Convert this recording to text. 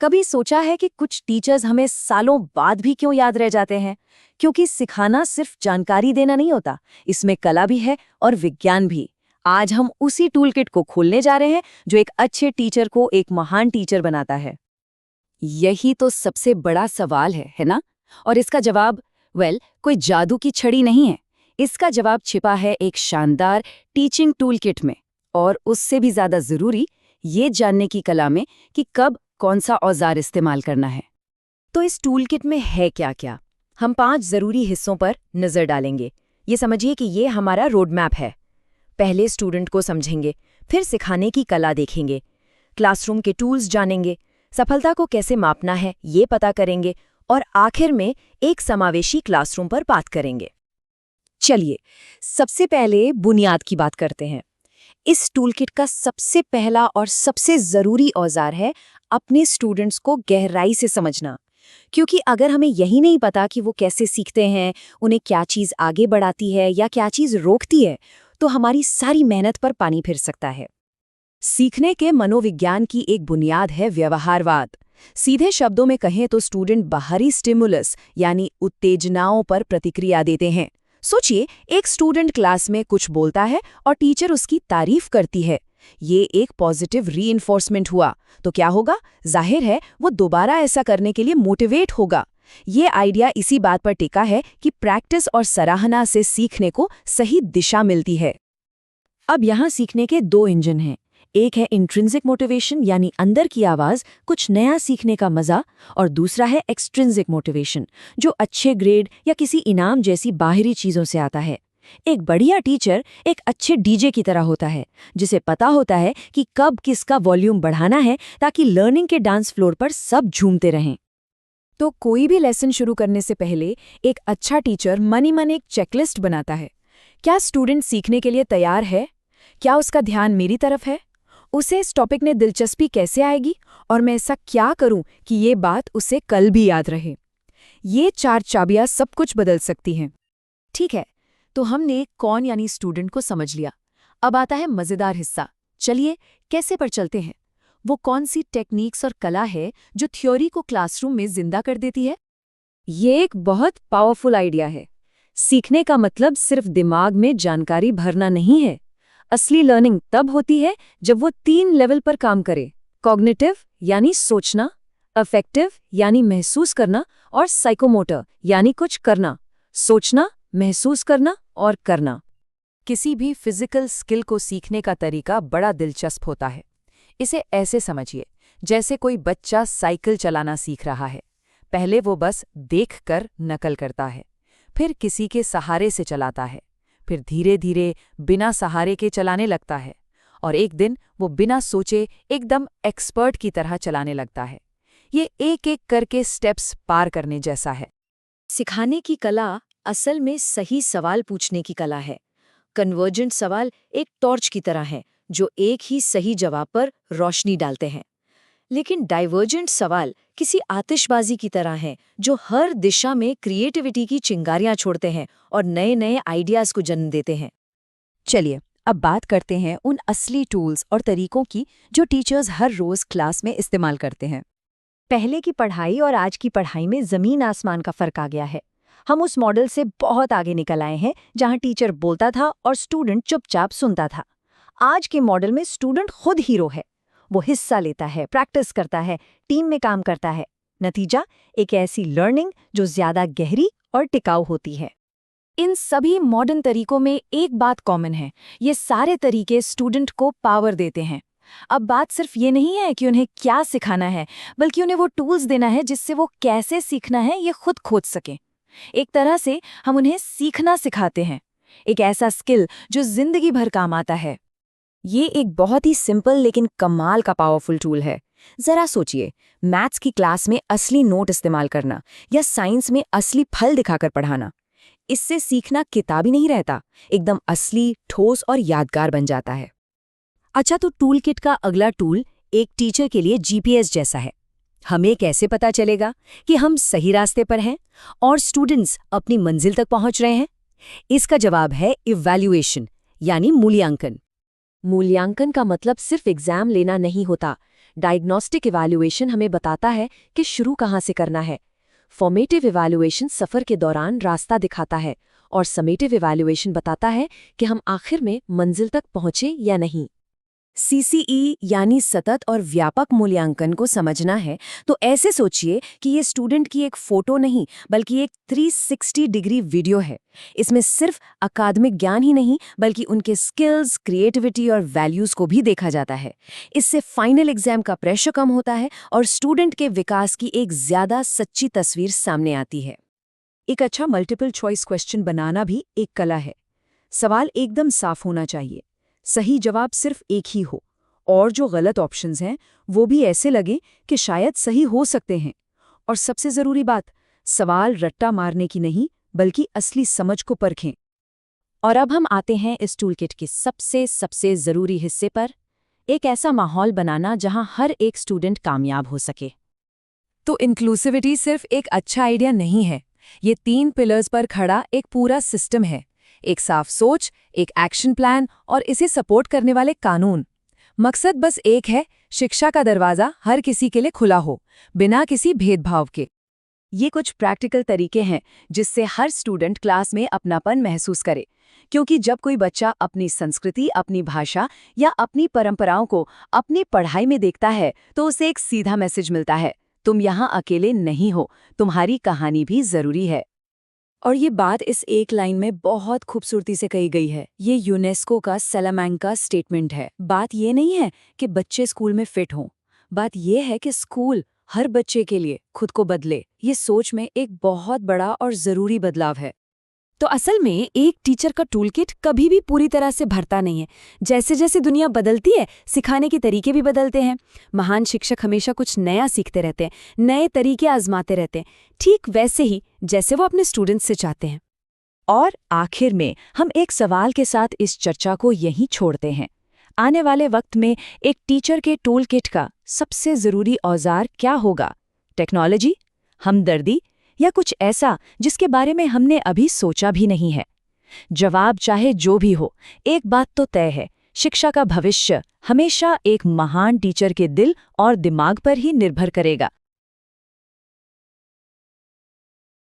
कभी सोचा है कि कुछ टीचर्स हमें सालों बाद भी क्यों याद रह जाते हैं? क्योंकि सिखाना सिर्फ जानकारी देना नहीं होता, इसमें कला भी है और विज्ञान भी। आज हम उसी टूलकिट को खोलने जा रहे हैं जो एक अच्छे टीचर को एक महान टीचर बनाता है। यही तो सबसे बड़ा सवाल है ना? और इसका जवाब कोई जादू की छड़ी नहीं है। इसका जवाब छिपा है एक शानदार टीचिंग टूलकिट में, और उससे भी ज्यादा जरूरी ये जानने की कला में कि कब कौन सा औजार इस्तेमाल करना है। तो इस टूलकिट में है क्या क्या? हम 5 जरूरी हिस्सों पर नजर डालेंगे। ये समझिए कि ये हमारा रोड मैप है। पहले स्टूडेंट को समझेंगे, फिर सिखाने की कला देखेंगे, क्लासरूम के टूल्स जानेंगे, सफलता को कैसे मापना है ये पता करेंगे, और आखिर में एक समावेशी क्लासरूम पर बात करेंगे। चलिए, सबसे पहले बुनियाद की बात करते हैं। इस टूलकिट का सबसे पहला और सबसे जरूरी औजार है अपने स्टूडेंट्स को गहराई से समझना। क्योंकि अगर हमें यही नहीं पता कि वो कैसे सीखते हैं, उन्हें क्या चीज़ आगे बढ़ाती है या क्या चीज़ रोकती है, तो हमारी सारी मेहनत पर पानी फिर सकता है। सीखने के मनोविज्ञान की एक बुनियाद है व्यवहारवाद। सीधे शब्दों में कहें तो स्टूडेंट बाहरी स्टिमुलस यानी उत्तेजनाओं पर प्रतिक्रिया देते हैं। सोचिए, एक स्टूडेंट क्लास में कुछ बोलता है और टीचर उसकी तारीफ करती है। ये एक पॉजिटिव रीइंफोर्समेंट हुआ, तो क्या होगा? जाहिर है वो दोबारा ऐसा करने के लिए मोटिवेट होगा। ये आइडिया इसी बात पर टिका है कि प्रैक्टिस और सराहना से सीखने को सही दिशा मिलती है। अब यहाँ सीखने के 2 इंजन हैं। एक है इंट्रिंसिक मोटिवेशन यानी अंदर की आवाज, कुछ नया सीखने का मजा, और दूसरा है एक्सट्रिंसिक मोटिवेशन जो अच्छे ग्रेड या किसी इनाम जैसी बाहरी चीजों से आता है। एक बढ़िया टीचर एक अच्छे डीजे की तरह होता है, जिसे पता होता है कि कब किसका वॉल्यूम बढ़ाना है ताकि लर्निंग के डांस फ्लोर पर सब झूमते रहें। तो कोई भी लेसन शुरू करने से पहले एक अच्छा टीचर मन ही मन एक चेकलिस्ट बनाता है। क्या स्टूडेंट सीखने के लिए तैयार है? क्या उसका ध्यान मेरी तरफ है? उसे इस टॉपिक में दिलचस्पी कैसे आएगी? और मैं ऐसा क्या करूं कि ये बात उसे कल भी याद रहे? ये 4 चाबियां सब कुछ बदल सकती हैं। ठीक है, तो हमने कौन यानी स्टूडेंट को समझ लिया। अब आता है मजेदार हिस्सा। चलिए कैसे पर चलते हैं। वो कौन सी टेक्निक्स और कला है जो थ्योरी को क्लासरूम में जिंदा कर देती है? ये एक बहुत पावरफुल आइडिया है। सीखने का मतलब सिर्फ दिमाग में जानकारी भरना नहीं है। असली लर्निंग तब होती है जब वो 3 लेवल पर काम करे। कॉग्निटिव यानी सोचना, अफेक्टिव यानी महसूस करना, और साइकोमोटर यानी कुछ करना। सोचना, महसूस करना और करना। किसी भी फिजिकल स्किल को सीखने का तरीका बड़ा दिलचस्प होता है। इसे ऐसे समझिए, जैसे कोई बच्चा साइकिल चलाना सीख रहा है। पहले वो बस देखकर नकल करता है, फिर किसी के सहारे से चलाता है, फिर धीरे धीरे बिना सहारे के चलाने लगता है, और एक दिन वो बिना सोचे एकदम एक्सपर्ट की तरह चलाने लगता है। ये एक एक करके स्टेप्स पार करने जैसा है। सिखाने की कला असल में सही सवाल पूछने की कला है। कन्वर्जेंट सवाल एक टॉर्च की तरह है जो एक ही सही जवाब पर रोशनी डालते हैं, लेकिन डाइवर्जेंट सवाल किसी आतिशबाजी की तरह हैं जो हर दिशा में क्रिएटिविटी की चिंगारियां छोड़ते हैं और नए नए आइडियाज को जन्म देते हैं। चलिए अब बात करते हैं उन असली टूल्स और तरीकों की जो टीचर्स हर रोज क्लास में इस्तेमाल करते हैं। पहले की पढ़ाई और आज की पढ़ाई में जमीन आसमान का फर्क आ गया है। हम उस मॉडल से बहुत आगे निकल आए हैं जहां टीचर बोलता था और स्टूडेंट चुपचाप सुनता था। आज के मॉडल में स्टूडेंट खुद हीरो है। वो हिस्सा लेता है, प्रैक्टिस करता है, टीम में काम करता है। नतीजा एक ऐसी लर्निंग जो ज्यादा गहरी और टिकाऊ होती है। इन सभी मॉडर्न तरीकों में एक बात कॉमन है, ये सारे तरीके स्टूडेंट को पावर देते हैं। अब बात सिर्फ ये नहीं है कि उन्हें क्या सिखाना है, बल्कि उन्हें वो टूल्स देना है जिससे वो कैसे सीखना है ये खुद खोज सकें। एक तरह से हम उन्हें सीखना सिखाते हैं, एक ऐसा स्किल जो जिंदगी भर काम आता है। ये एक बहुत ही सिंपल लेकिन कमाल का पावरफुल टूल है। जरा सोचिए, मैथ्स की क्लास में असली नोट इस्तेमाल करना या साइंस में असली फल दिखाकर पढ़ाना। इससे सीखना किताबी नहीं रहता, एकदम असली, ठोस और यादगार बन जाता है। अच्छा, तो टूल किट का अगला टूल एक टीचर के लिए जीपीएस जैसा है। हमें कैसे पता चलेगा कि हम सही रास्ते पर हैं और स्टूडेंट्स अपनी मंजिल तक पहुंच रहे हैं? इसका जवाब है इवैल्यूएशन यानी मूल्यांकन। मूल्यांकन का मतलब सिर्फ एग्जाम लेना नहीं होता। डायग्नोस्टिक इवैल्यूएशन हमें बताता है कि शुरू कहाँ से करना है। फॉर्मेटिव इवैल्यूएशन सफ़र के दौरान रास्ता दिखाता है और समेटिव इवैल्यूएशन बताता है कि हम आखिर में मंजिल तक पहुँचे या नहीं। सीसीई यानी सतत और व्यापक मूल्यांकन को समझना है तो ऐसे सोचिए कि ये स्टूडेंट की एक फ़ोटो नहीं बल्कि एक 360 डिग्री वीडियो है। इसमें सिर्फ अकादमिक ज्ञान ही नहीं बल्कि उनके स्किल्स, क्रिएटिविटी और वैल्यूज़ को भी देखा जाता है। इससे फाइनल एग्जाम का प्रेशर कम होता है और स्टूडेंट के विकास की एक ज़्यादा सच्ची तस्वीर सामने आती है। एक अच्छा मल्टीपल चॉइस क्वेश्चन बनाना भी एक कला है। सवाल एकदम साफ होना चाहिए, सही जवाब सिर्फ एक ही हो और जो गलत ऑप्शंस हैं वो भी ऐसे लगे कि शायद सही हो सकते हैं। और सबसे ज़रूरी बात, सवाल रट्टा मारने की नहीं बल्कि असली समझ को परखें। और अब हम आते हैं इस टूलकिट के सबसे ज़रूरी हिस्से पर, एक ऐसा माहौल बनाना जहां हर एक स्टूडेंट कामयाब हो सके। तो इंक्लूसिविटी सिर्फ एक अच्छा आइडिया नहीं है, ये 3 पिलर्स पर खड़ा एक पूरा सिस्टम है। एक साफ सोच, एक एक्शन प्लान और इसे सपोर्ट करने वाले कानून। मकसद बस एक है, शिक्षा का दरवाज़ा हर किसी के लिए खुला हो, बिना किसी भेदभाव के। ये कुछ प्रैक्टिकल तरीके हैं जिससे हर स्टूडेंट क्लास में अपनापन महसूस करे, क्योंकि जब कोई बच्चा अपनी संस्कृति, अपनी भाषा या अपनी परंपराओं को अपनी पढ़ाई में देखता है तो उसे एक सीधा मैसेज मिलता है, तुम यहाँ अकेले नहीं हो, तुम्हारी कहानी भी ज़रूरी है। और ये बात इस एक लाइन में बहुत खूबसूरती से कही गई है। ये यूनेस्को का सैलामेंका स्टेटमेंट है। बात ये नहीं है कि बच्चे स्कूल में फिट हों, बात ये है कि स्कूल हर बच्चे के लिए खुद को बदले। ये सोच में एक बहुत बड़ा और ज़रूरी बदलाव है। तो असल में एक टीचर का टूलकिट कभी भी पूरी तरह से भरता नहीं है। जैसे जैसे दुनिया बदलती है, सिखाने के तरीके भी बदलते हैं। महान शिक्षक हमेशा कुछ नया सीखते रहते हैं, नए तरीके आजमाते रहते हैं, ठीक वैसे ही जैसे वो अपने स्टूडेंट्स से चाहते हैं। और आखिर में हम एक सवाल के साथ इस चर्चा को यहीं छोड़ते हैं। आने वाले वक्त में एक टीचर के टूलकिट का सबसे ज़रूरी औजार क्या होगा? टेक्नोलॉजी, हमदर्दी या कुछ ऐसा जिसके बारे में हमने अभी सोचा भी नहीं है? जवाब चाहे जो भी हो, एक बात तो तय है, शिक्षा का भविष्य हमेशा एक महान टीचर के दिल और दिमाग पर ही निर्भर करेगा।